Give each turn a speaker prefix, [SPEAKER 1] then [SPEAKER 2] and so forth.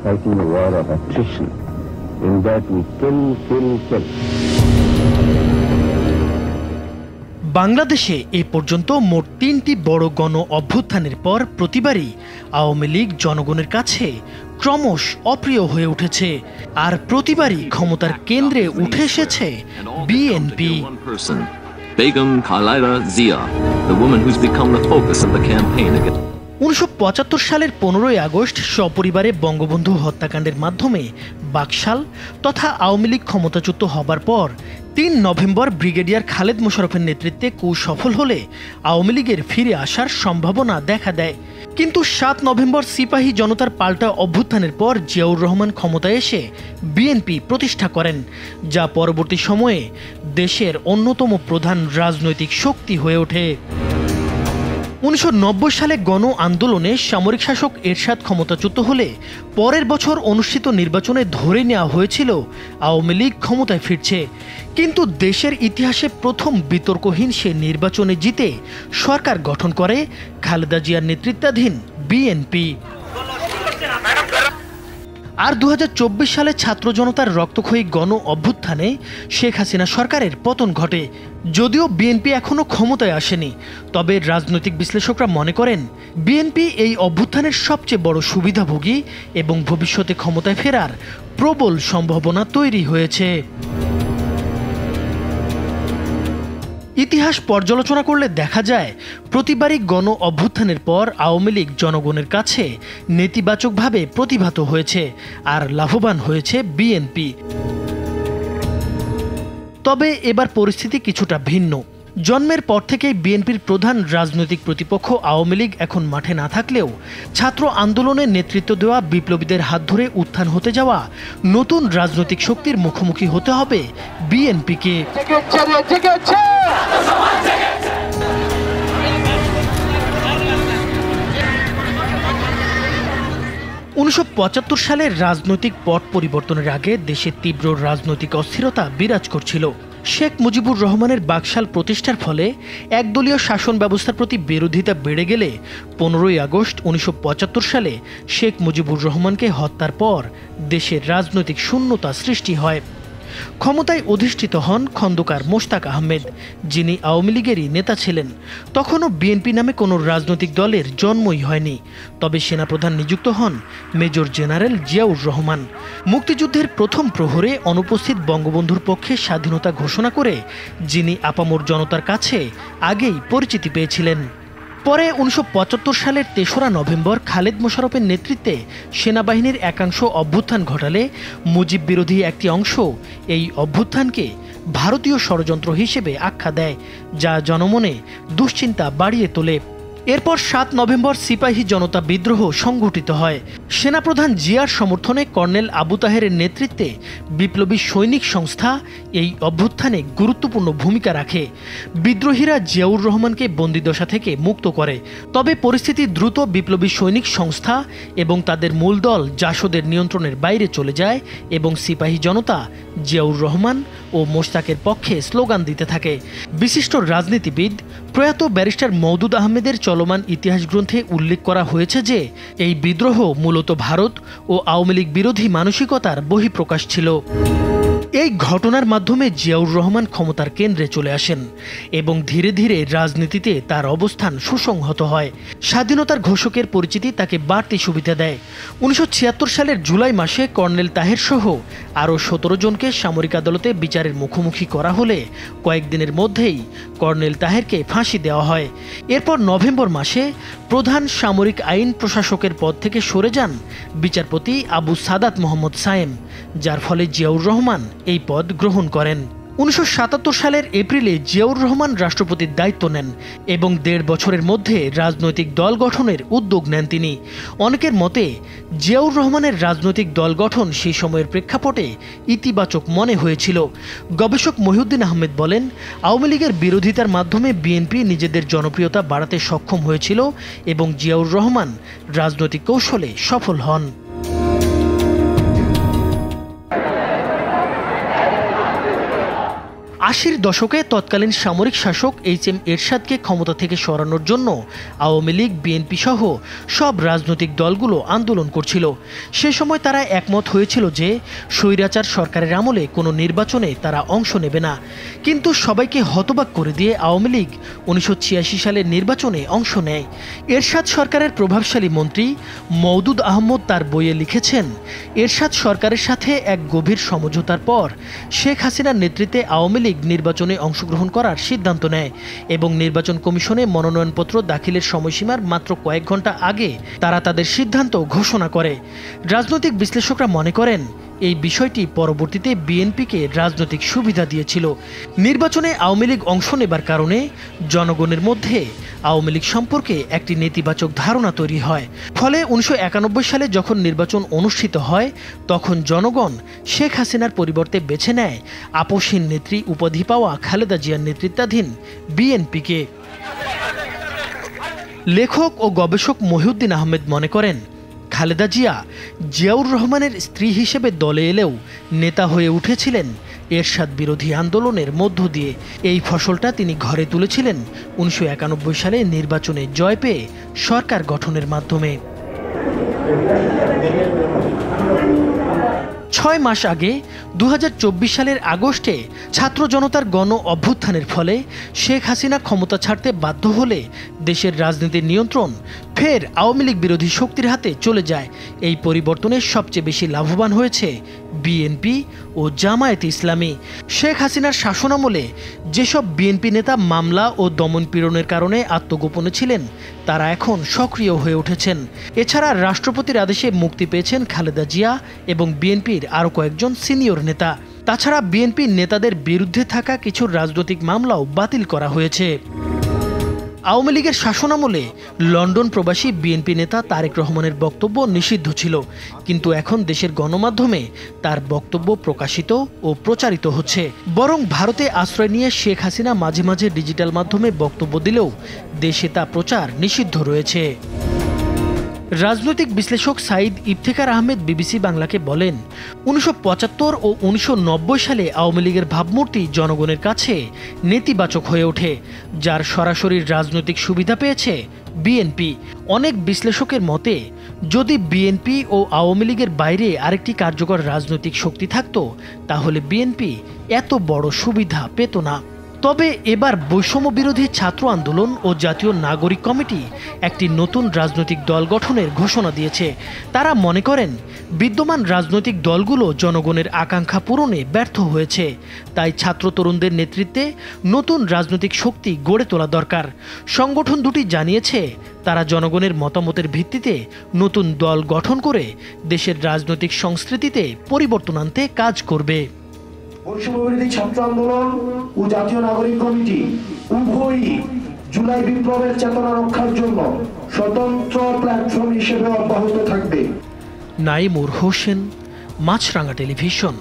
[SPEAKER 1] fighting a war of attrition. In that we kill.
[SPEAKER 2] বাংলাদেশে এ পর্যন্ত মোট ৩টি বড় গণ অভ্যুত্থানের পর প্রতিবারই আওয়ামী লীগ জনগণের কাছে ক্রমশ অপ্রিয় হয়ে উঠেছে, আর প্রতিবারই ক্ষমতার কেন্দ্রে উঠে এসেছে BNP.
[SPEAKER 3] Begum Khalida Zia, the woman who's become the focus of the campaign against
[SPEAKER 2] ১৯৭৫ সালের ১৫ই আগস্ট সপরিবারে বঙ্গবন্ধু হত্যাকাণ্ডের মাধ্যমে বাকশাল তথা আওয়ামী লীগ ক্ষমতাচ্যুত হবার পর ৩ নভেম্বর ব্রিগেডিয়ার খালেদ মোশাররফের নেতৃত্বে ক্যু সফল হলে আওয়ামী লীগের ফিরে আসার সম্ভাবনা দেখা দেয়। কিন্তু ৭ নভেম্বর সিপাহী জনতার পাল্টা অভ্যুত্থানের পর জিয়াউর রহমান ক্ষমতায় এসে বিএনপি প্রতিষ্ঠা করেন, যা পরবর্তী সময়ে দেশের অন্যতম প্রধান রাজনৈতিক শক্তি হয়ে ওঠে। ১৯৯০ সালে গণ আন্দোলনে সামরিক শাসক এরশাদ ক্ষমতাচ্যুত হলে পরের বছর অনুষ্ঠিত নির্বাচনে ধরে নেওয়া হয়েছিল আওয়ামী লীগ ক্ষমতায় ফিরছে, কিন্তু দেশের ইতিহাসে প্রথম বিতর্কহীন সে নির্বাচনে জিতে সরকার গঠন করে খালেদা জিয়ার নেতৃত্বাধীন বিএনপি। আর ২০২৪ সালে ছাত্র জনতার রক্তক্ষয়ী গণ অভ্যুত্থানে শেখ হাসিনা সরকারের পতন ঘটে। যদিও বিএনপি এখনও ক্ষমতায় আসেনি, তবে রাজনৈতিক বিশ্লেষকরা মনে করেন বিএনপি এই অভ্যুত্থানের সবচেয়ে বড় সুবিধাভোগী এবং ভবিষ্যতে ক্ষমতায় ফেরার প্রবল সম্ভাবনা তৈরি হয়েছে। ইতিহাস পর্যালোচনা করলে দেখা যায় প্রতিবারই গণ অভ্যুত্থানের পর আওয়ামী লীগ জনগণের কাছে নেতিবাচকভাবে প্রতিভাত হয়েছে আর লাভবান হয়েছে বিএনপি। তবে এবার পরিস্থিতি কিছুটা ভিন্ন। জন্মের পর থেকেই বিএনপির প্রধান রাজনৈতিক প্রতিপক্ষ আওয়ামী লীগ এখন মাঠে না থাকলেও ছাত্র আন্দোলনে নেতৃত্ব দেওয়া বিপ্লবীদের হাত ধরে উত্থান হতে যাওয়া নতুন রাজনৈতিক শক্তির মুখোমুখি হতে হবে বিএনপিকে। ১৯৭৫ সালের রাজনৈতিক পট পরিবর্তনের আগে দেশে তীব্র রাজনৈতিক অস্থিরতা বিরাজ করছিল। শেখ মুজিবুর রহমানের বাকশাল প্রতিষ্ঠার ফলে একদলীয় শাসন ব্যবস্থার প্রতি বিরোধিতা বেড়ে গেলে ১৫ই আগস্ট ১৯৭৫ সালে শেখ মুজিবুর রহমানকে হত্যার পর দেশের রাজনৈতিক শূন্যতা সৃষ্টি হয়। ক্ষমতায় অধিষ্ঠিত হন খন্দকার মোশতাক আহমেদ, যিনি আওয়ামী লীগেরই নেতা ছিলেন। তখনও বিএনপি নামে কোনো রাজনৈতিক দলের জন্মই হয়নি, তবে সেনাপ্রধান নিযুক্ত হন মেজর জেনারেল জিয়াউর রহমান। মুক্তিযুদ্ধের প্রথম প্রহরে অনুপস্থিত বঙ্গবন্ধুর পক্ষে স্বাধীনতা ঘোষণা করে যিনি আপামর জনতার কাছে আগেই পরিচিতি পেয়েছিলেন। পরে ১৯৭৫ সালের ৩রা নভেম্বর খালেদ মোশাররফের নেতৃত্বে সেনাবাহিনীর একাংশ অভ্যুত্থান ঘটালে মুজিব বিরোধী একটি অংশ এই অভ্যুত্থানকে ভারতীয় ষড়যন্ত্র হিসেবে আখ্যা দেয়, যা জনমনে দুশ্চিন্তা বাড়িয়ে তোলে। এরপর ৭ নভেম্বর সিপাহী জনতা বিদ্রোহ সংঘটিত হয়। সেনাপ্রধান জিয়ার সমর্থনে কর্নেল আবু তাহেরের নেতৃত্বে বিপ্লবী সৈনিক সংস্থা এই অভ্যুত্থানে গুরুত্বপূর্ণ ভূমিকা রাখে। বিদ্রোহীরা জিয়াউর রহমানকে বন্দিদশা থেকে মুক্ত করে, তবে পরিস্থিতি দ্রুত বিপ্লবী সৈনিক সংস্থা এবং তাদের মূল দল জাসদের নিয়ন্ত্রণের বাইরে চলে যায় এবং সিপাহী জনতা জিয়াউর রহমান ও মোশতাকের পক্ষে স্লোগান দিতে থাকে। বিশিষ্ট রাজনীতিবিদ প্রয়াত ব্যারিস্টার মওদুদ আহমেদের চলমান ইতিহাস গ্রন্থে উল্লেখ করা হয়েছে যে এই বিদ্রোহ মূলত ভারত ও আওয়ামী লীগ বিরোধী মানসিকতার বহিঃপ্রকাশ ছিল। এই ঘটনার মাধ্যমে জিয়াউর রহমান ক্ষমতার কেন্দ্রে চলে আসেন এবং ধীরে ধীরে রাজনীতিতে তার অবস্থান সুসংহত হয়। স্বাধীনতার ঘোষকের পরিচিতি তাকে বাড়তি সুবিধা দেয়। ১৯৭৬ সালের জুলাই মাসে কর্নেল তাহের সহ আরও ১৭ জনকে সামরিক আদালতে বিচারের মুখোমুখি করা হলে কয়েকদিনের মধ্যেই কর্নেল তাহেরকে ফাঁসি দেওয়া হয়। এরপর নভেম্বর মাসে প্রধান সামরিক আইন প্রশাসকের পদ থেকে সরে যান বিচারপতি আবু সাদাত মোহাম্মদ সায়েম, যার ফলে জিয়াউর রহমান এই পদ গ্রহণ করেন। ১৯৭৭ সালের এপ্রিলে জিয়াউর রহমান রাষ্ট্রপতির দায়িত্ব নেন এবং ১.৫ বছরের মধ্যে রাজনৈতিক দল গঠনের উদ্যোগ নেন তিনি। অনেকের মতে জিয়াউর রহমানের রাজনৈতিক দল গঠন সেই সময়ের প্রেক্ষাপটে ইতিবাচক মনে হয়েছিল। গবেষক মহিউদ্দিন আহমেদ বলেন, আওয়ামী লীগের বিরোধিতার মাধ্যমে বিএনপি নিজেদের জনপ্রিয়তা বাড়াতে সক্ষম হয়েছিল এবং জিয়াউর রহমান রাজনৈতিক কৌশলে সফল হন। 80-র দশকে তৎকালীন সামরিক শাসক এইচ.এম. এরশাদকে ক্ষমতা থেকে সরানোর জন্য আওয়ামী লীগ, বিএনপি সহ সব রাজনৈতিক দলগুলো আন্দোলন করছিল। সে সময় তারা একমত হয়েছিল যে স্বৈরাচার সরকারের আমলে কোনো নির্বাচনে তারা অংশ নেবে না। কিন্তু সবাইকে হতবাক করে দিয়ে আওয়ামী লীগ 1986 সালের নির্বাচনে অংশ নেয়। এরশাদ সরকারের প্রভাবশালী মন্ত্রী মওদুদ আহমদ তার বইয়ে লিখেছেন, এরশাদ সরকারের সাথে এক গভীর সমঝোতার পর শেখ হাসিনার নেতৃত্বে আওয়ামী লীগ নির্বাচনে অংশগ্রহণ করার সিদ্ধান্ত নেয় এবং নির্বাচন কমিশনে মনোনয়নপত্র দাখিলের সময়সীমার মাত্র কয়েক ঘন্টা আগে তারা তাদের সিদ্ধান্ত ঘোষণা করে। রাজনৈতিক বিশ্লেষকরা মনে করেন এই বিষয়টি পরবর্তীতে বিএনপিকে রাজনৈতিক সুবিধা দিয়েছিল। নির্বাচনে আওয়ামী লীগ অংশ নেবার কারণে জনগণের মধ্যে আওয়ামী লীগ সম্পর্কে একটি নেতিবাচক ধারণা তৈরি হয়। ফলে 1991 সালে যখন নির্বাচন অনুষ্ঠিত হয় তখন জনগণ শেখ হাসিনার পরিবর্তে বেছে নেয় আপসহীন নেত্রী উপাধি পাওয়া খালেদা জিয়ার নেতৃত্বাধীন বিএনপিকে। লেখক ও গবেষক মহিউদ্দিন আহমেদ মনে করেন, খালেদা জিয়া জিয়াউর রহমানের স্ত্রী হিসেবে দলে এলেও নেতা হয়ে উঠেছিলেন এরশাদ বিরোধী আন্দোলনের মধ্য দিয়ে। এই ফসলটা তিনি ঘরে তুলেছিলেন 1991 সালে নির্বাচনে জয় পেয়ে সরকার গঠনের মাধ্যমে। 6 মাস আগে 2024 সালের আগস্টে ছাত্র জনতার গণ অভ্যুত্থানের ফলে শেখ হাসিনা ক্ষমতা ছাড়তে বাধ্য হলে দেশের রাজনীতির নিয়ন্ত্রণ ফের আওয়ামী লীগ বিরোধী শক্তির হাতে চলে যায়। এই পরিবর্তনে সবচেয়ে বেশি লাভবান হয়েছে বিএনপি ও জামায়াতে ইসলামী। শেখ হাসিনার শাসনামলে যেসব বিএনপি নেতা মামলা ও দমন পীড়নের কারণে আত্মগোপনে ছিলেন তারা এখন সক্রিয় হয়ে উঠেছেন। এছাড়া রাষ্ট্রপতির আদেশে মুক্তি পেয়েছেন খালেদা জিয়া এবং বিএনপির আরও কয়েকজন সিনিয়র নেতা। তাছাড়া বিএনপির নেতাদের বিরুদ্ধে থাকা কিছু রাজনৈতিক মামলাও বাতিল করা হয়েছে। আওয়ামী লীগের শাসনামলে লন্ডন প্রবাসী বিএনপি নেতা তারেক রহমানের বক্তব্য নিষিদ্ধ ছিল, কিন্তু এখন দেশের গণমাধ্যমে তার বক্তব্য প্রকাশিত ও প্রচারিত হচ্ছে। বরং ভারতে আশ্রয় নিয়ে শেখ হাসিনা মাঝে মাঝে ডিজিটাল মাধ্যমে বক্তব্য দিলেও দেশে তা প্রচার নিষিদ্ধ রয়েছে। রাজনৈতিক বিশ্লেষক সাইদ ইফতেখার আহমেদ বিবিসি বাংলাকে বলেন, 1975 ও 1990 সালে আওয়ামী লীগের ভাবমূর্তি জনগণের কাছে নেতিবাচক হয়ে ওঠে, যার সরাসরি রাজনৈতিক সুবিধা পেয়েছে বিএনপি। অনেক বিশ্লেষকের মতে যদি বিএনপি ও আওয়ামী লীগের বাইরে আরেকটি কার্যকর রাজনৈতিক শক্তি থাকত তাহলে বিএনপি এত বড় সুবিধা পেত না। তবে এবার বৈষম্য বিরোধী ছাত্র আন্দোলন ও জাতীয় নাগরিক কমিটি একটি নতুন রাজনৈতিক দল গঠনের ঘোষণা দিয়েছে। তারা মনে করেন বিদ্যমান রাজনৈতিক দলগুলো জনগণের আকাঙ্ক্ষা পূরণে ব্যর্থ হয়েছে, তাই ছাত্র তরুণদের নেতৃত্বে নতুন রাজনৈতিক শক্তি গড়ে তোলা দরকার। সংগঠন দুটি জানিয়েছে তারা জনগণের মতামতের ভিত্তিতে নতুন দল গঠন করে দেশের রাজনৈতিক সংস্কৃতিতে পরিবর্তন আনতে কাজ করবে।
[SPEAKER 4] বৈষম্যবিরোধী ছাত্র আন্দোলন ও জাতীয় নাগরিক কমিটি উভয়ই জুলাই বিপ্লবের চেতনা রক্ষার জন্য স্বতন্ত্র প্ল্যাটফর্ম হিসেবে অব্যাহত থাকবে।
[SPEAKER 2] নাইমুর হোসেন, মাছরাঙা টেলিভিশন।